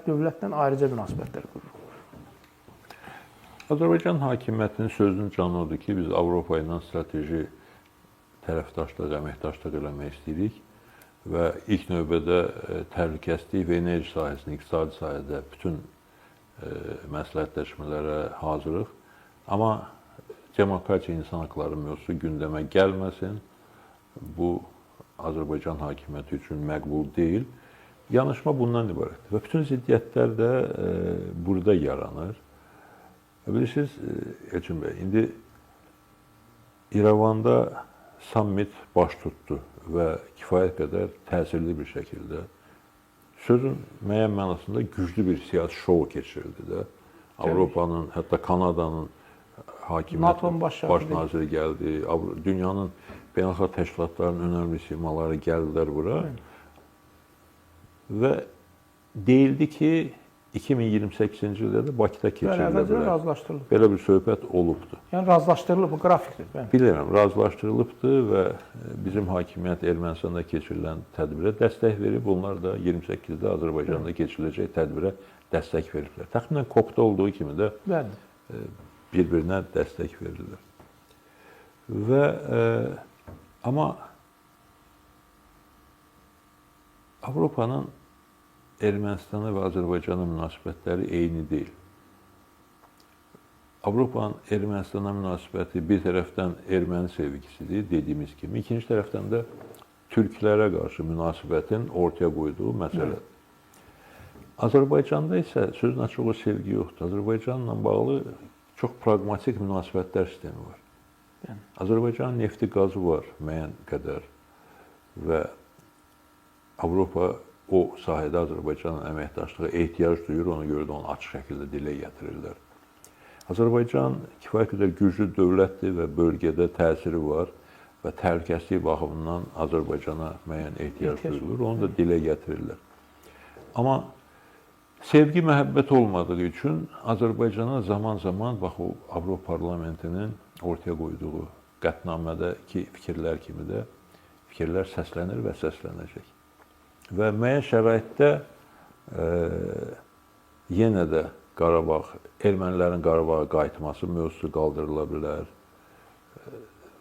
Dövlətdən ayrıca münasibətlər qurur. Azərbaycan hakimiyyətinin sözünün canı odur ki, biz Avropa ilə strateji tərəfdaşlıq, əməkdaşlıq eləmək istəyirik və ilk növbədə təhlükəsizlik və enerji sahəsində, iqtisadi sahədə bütün məsləhətləşmələrə hazırıq. Amma demokratiya, insan haqları mövzusu gündəmə gəlməsin. Bu, Azərbaycan hakimiyyəti üçün məqbul deyil. Yanaşma bundan ibarətdir və bütün ziddiyyətlər də burada yaranır. Bilirsiniz, Elçin bəy, indi İrəvanda sammit baş tutdu və kifayət qədər təsirli bir şəkildə, sözün müəyyən mənasında güclü bir siyasi şou keçirildi də. Avropanın, hətta Kanadanın hakimiyyəti baş naziri gəldi, dünyanın beynəlxalq təşkilatlarının önəmli simaları gəldilər bura və deyildi ki, 2028-ci ildə də Bakıda keçirilə bilər. Belə bir söhbət olubdur. Yəni, razılaşdırılıb, bu qrafikdir. Bilirəm, razılaşdırılıbdır və bizim hakimiyyət Ermənistanda keçirilən tədbirə dəstək verib. Onlar da 28-də Azərbaycanda keçiriləcək tədbirə dəstək veriblər. Təxminən COP-da olduğu kimi də bir-birinə dəstək verirlər. Və amma Avropanın Ermənistana və Azərbaycana münasibətləri eyni deyil. Avropanın Ermənistana münasibəti bir tərəfdən erməni sevgisidir, dediyimiz kimi. İkinci tərəfdən də türklərə qarşı münasibətin ortaya qoyduğu məsələdir. Azərbaycanda isə sözün açığı sevgi yoxdur. Azərbaycanla bağlı çox praqmatik münasibətlər sistemi var. Azərbaycanın nefti, qazı var müəyyən qədər və Avropa o sahədə Azərbaycanın əməkdaşlığı ehtiyac duyur, ona görə də onu açıq şəkildə dilə gətirirlər. Azərbaycan kifayət qədər güclü dövlətdir və bölgədə təsiri var və təhlükəsizlik baxımından Azərbaycana müəyyən ehtiyac duyulur, onu da dilə gətirirlər. Amma sevgi, məhəbbət olmadığı üçün Azərbaycana zaman-zaman bax o Avropa Parlamentinin ortaya qoyduğu qətnamədəki fikirlər kimi də fikirlər səslənir və səslənəcək. Və müəyyən şəraitdə yenə də Qarabağ, ermənilərin Qarabağa qayıtması mövzusu qaldırıla bilər.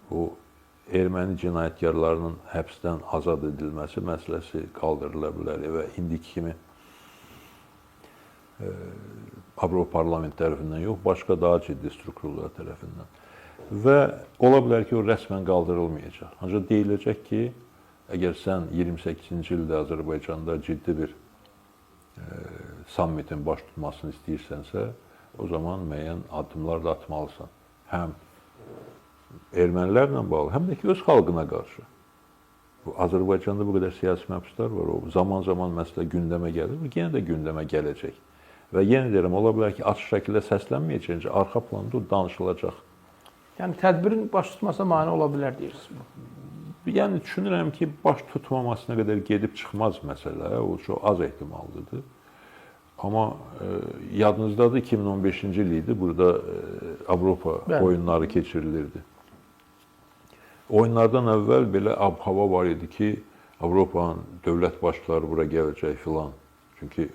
Bu, erməni cinayətkarlarının həbsdən azad edilməsi məsələsi qaldırıla bilər və indiki kimi Avropa Parlament tərəfindən yox, başqa daha ciddi strukturlar tərəfindən. Və ola bilər ki, o rəsmən qaldırılmayacaq. Ancaq deyiləcək ki, əgər sən 28-ci ildə Azərbaycanda ciddi bir sammitin baş tutmasını istəyirsənsə, o zaman müəyyən addımlar da atmalısan. Həm ermənilərlə bağlı, həm də ki, öz xalqına qarşı. Azərbaycanda bu qədər siyasi məhbuslar var, o zaman-zaman məsələ gündəmə gəlir, yenə də gündəmə gələcək. Və yenə deyirəm, ola bilər ki, açıq şəkildə səslənməyəcək, arxa planda danışılacaq. Yəni, tədbirin baş tutmasına mane ola bilər deyirsiniz. Yəni, düşünürəm ki, baş tutmamasına qədər gedib çıxmaz məsələ, o çox az ehtimallıdır. Amma yadınızdadır, 2015-ci il idi, burada Avropa oyunları keçirilirdi. Oyunlardan əvvəl belə ab-hava var idi ki, Avropanın dövlət başçıları bura gələcək filan. Çünki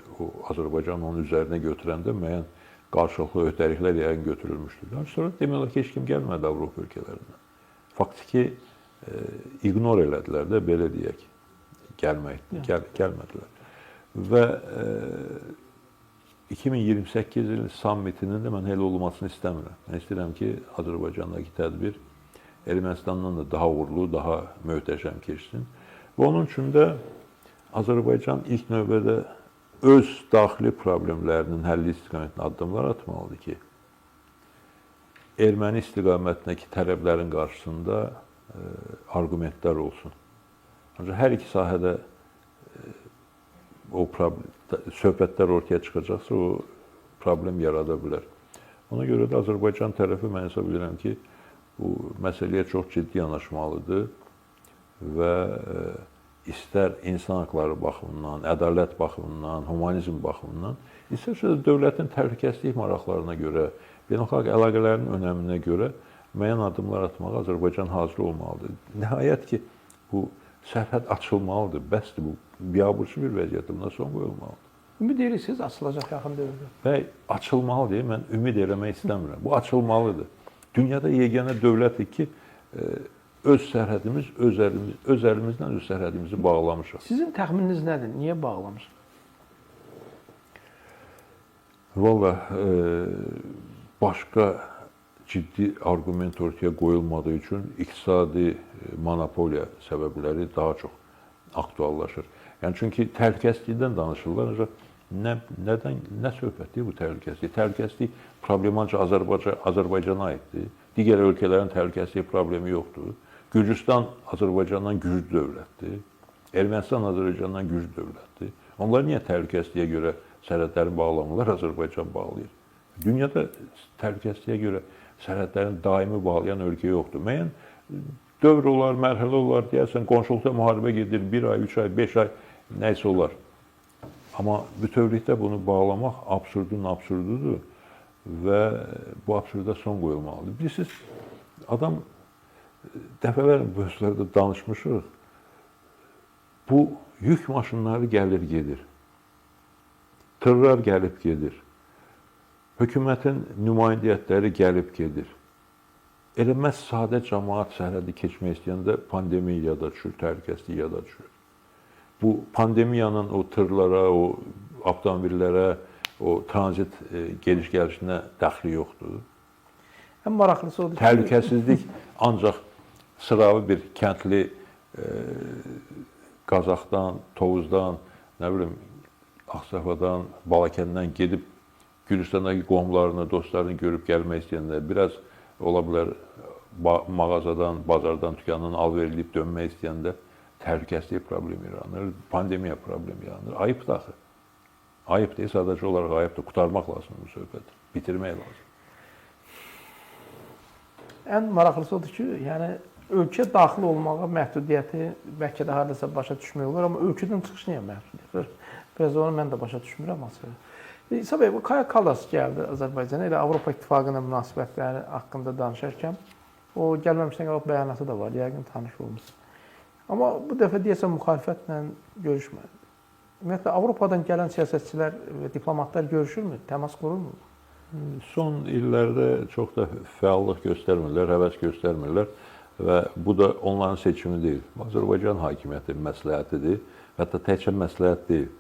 Azərbaycan onun üzərinə götürəndə müəyyən qarşılıqlı öhdəliklər yəqin götürülmüşdür. Sonra demək olar ki, heç kim gəlmədi Avropa ölkələrindən. Faktiki ignor elədilər də, belə deyək, gəlmədilər. Və 2028 il sammitinin də mən elə olmasını istəmirəm. Mən istəyirəm ki, Azərbaycandakı tədbir Ermənistandan da daha uğurlu, daha möhtəşəm keçsin. Və onun üçün də Azərbaycan ilk növbədə öz daxili problemlərinin həlli istiqamətində addımlar atmalıdır ki, erməni istiqamətindəki tələblərin qarşısında arqumentlər olsun. Ancaq hər iki sahədə o söhbətlər ortaya çıxacaqsa, o problem yarada bilər. Ona görə də Azərbaycan tərəfi mən hesab edirəm ki, bu məsələyə çox ciddi yanaşmalıdır və istər insan haqları baxımından, ədalət baxımından, humanizm baxımından, istərsə də dövlətin təhlükəsizlik maraqlarına görə, beynəlxalq əlaqələrin önəminə görə müəyyən addımlar atmağa Azərbaycan hazır olmalıdır. Nəhayət ki, bu sərhəd açılmalıdır, bəsdir, bu biabırçı bir vəziyyətdir, buna son qoyulmalıdır. Ümid edirsiniz açılacaq yaxın dövrdə. Və açılmalıdır. Mən ümid eləmək istəmirəm. Bu açılmalıdır. Dünyada yeganə dövlətdir ki, öz sərhədimiz, öz əlimizlə öz sərhədimizi bağlamışıq. Sizin təxmininiz nədir? Niyə bağlamışıq? Valla başqa ciddi arqument ortaya qoyulmadığı üçün iqtisadi monopoliya səbəbləri daha çox aktuallaşır. Yəni çünki təhlükəsizlikdən danışırlar, ancaq nə söhbətdir bu təhlükəsizlik? Təhlükəsizlik problemi ancaq Azərbaycana aiddir. Digər ölkələrin təhlükəsizlik problemi yoxdur. Gürcüstan Azərbaycandan güclü dövlətdir. Ermənistan Azərbaycandan güclü dövlətdir. Onlar niyə təhlükəsizliyə görə sərhədlərini bağlamırlar, Azərbaycan bağlayır? Dünyada təhlükəsizliyə görə sərhədlərini daimi bağlayan ölkə yoxdur. Müəyyən dövr olar, mərhələ olar, deyərsən, qonşuluqda müharibə gedir, 1 ay, 3 ay, 5 ay, nəysə olar. Amma bütövlükdə bunu bağlamaq absurdudur və bu absurda son qoyulmalıdır. Bilirsiniz, adam dəfələrlə bu sözlərdə danışmışıq, bu yük maşınları gəlir, gedir. Tırlar gəlib, gedir. Hökumətin nümayəndələri gəlib, gedir. Elə məhz sadə cəmaət sərhədi keçmək istəyəndə pandemiya yada düşür, təhlükəsizlik yada düşür. Bu pandemiyanın o tırlara, o avtomobillərə, o tranzit gediş-gəlişinə dəxli yoxdur. Ən maraqlısı odur ki, Təhlükəsizlik ancaq sıravi bir kəndli Qazaxdan, Tovuzdan, nə bilim, Ağsafadan, Balakəndən gedib Gürcüstandakı qohumlarını, dostlarını görüb gəlmək istəyəndə, biraz ola bilər mağazadan, bazardan, dükandan alverilib dönmək istəyəndə təhlükəsizlik problemi yaranır, pandemiya problemi yaranır. Ayıbdır axı. Ayıbdır, sadəcə olaraq ayıbdır. Qurtarmaq lazımdır bu söhbəti, bitirmək lazım. Ən maraqlısı odur ki, yəni ölkə daxil olmağa məhdudiyyəti bəlkə də hardasa başa düşmək olur, amma ölkədən çıxış niyə məhdudiyyət? Biraz onu mən də başa düşmürəm aslında. İsa bəy, bu Kaya Kallas gəldi Azərbaycana, elə Avropa İttifaqının münasibətləri haqqında danışarkən, o gəlməmişdən qabaq bəyanatı da var, yəqin tanış olmuşsunuz. Amma bu dəfə deyəsən müxalifətlə görüşmədi. Ümumiyyətlə, Avropadan gələn siyasətçilər və diplomatlar görüşürmü, təmas qururmu? Son illərdə çox da fəallıq göstərmirlər, həvəs göstərmirlər və bu da onların seçimi deyil. Azərbaycan hakimiyyəti məsləhətidir, hətta təkcə məsləhət deyil.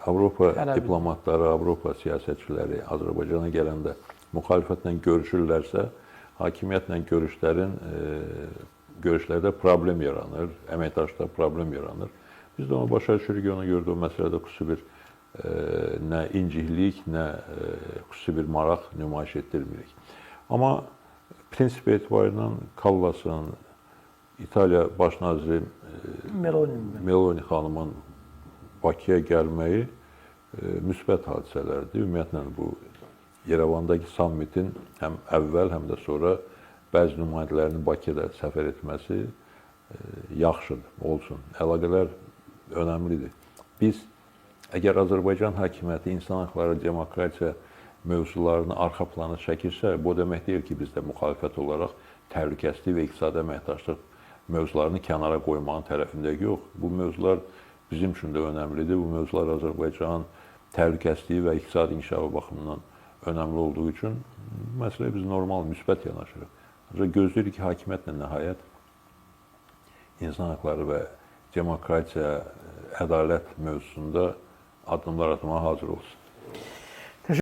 Avropa diplomatları, Avropa siyasətçiləri Azərbaycana gələndə müxalifətlə görüşürlərsə, hakimiyyətlə görüşlərdə problem yaranır, əməkdaşlıqda problem yaranır. Biz də onu başa düşürük ki, ona görə də o məsələdə xüsusi bir nə inciklik, nə xüsusi bir maraq nümayiş etdirmirik. Amma prinsip etibarıyla Kallasın, İtaliya baş naziri Meloni xanımın Bakıya gəlməyi müsbət hadisələrdir. Ümumiyyətlə, bu Yerevandakı sammitin həm əvvəl, həm də sonra bəzi nümayəndələrinin Bakıya səfər etməsi yaxşıdır, olsun. Əlaqələr önəmlidir. Biz, əgər Azərbaycan hakimiyyəti insan haqları, demokratiya mövzularını arxa plana çəkirsə, bu demək deyil ki, biz də müxalifət olaraq təhlükəsizlik və iqtisadi əməkdaşlıq mövzularını kənara qoymağın tərəfindəki yox. Bu mövzular bizim üçün də önəmlidir. Bu mövzular Azərbaycanın təhlükəsizliyi və iqtisadi inkişafı baxımından önəmli olduğu üçün məsələyə biz normal, müsbət yanaşırıq. Ancaq gözləyirik ki, hakimiyyətlə nəhayət insan haqları və demokratiya, ədalət mövzusunda addımlar atmağa hazır olsun.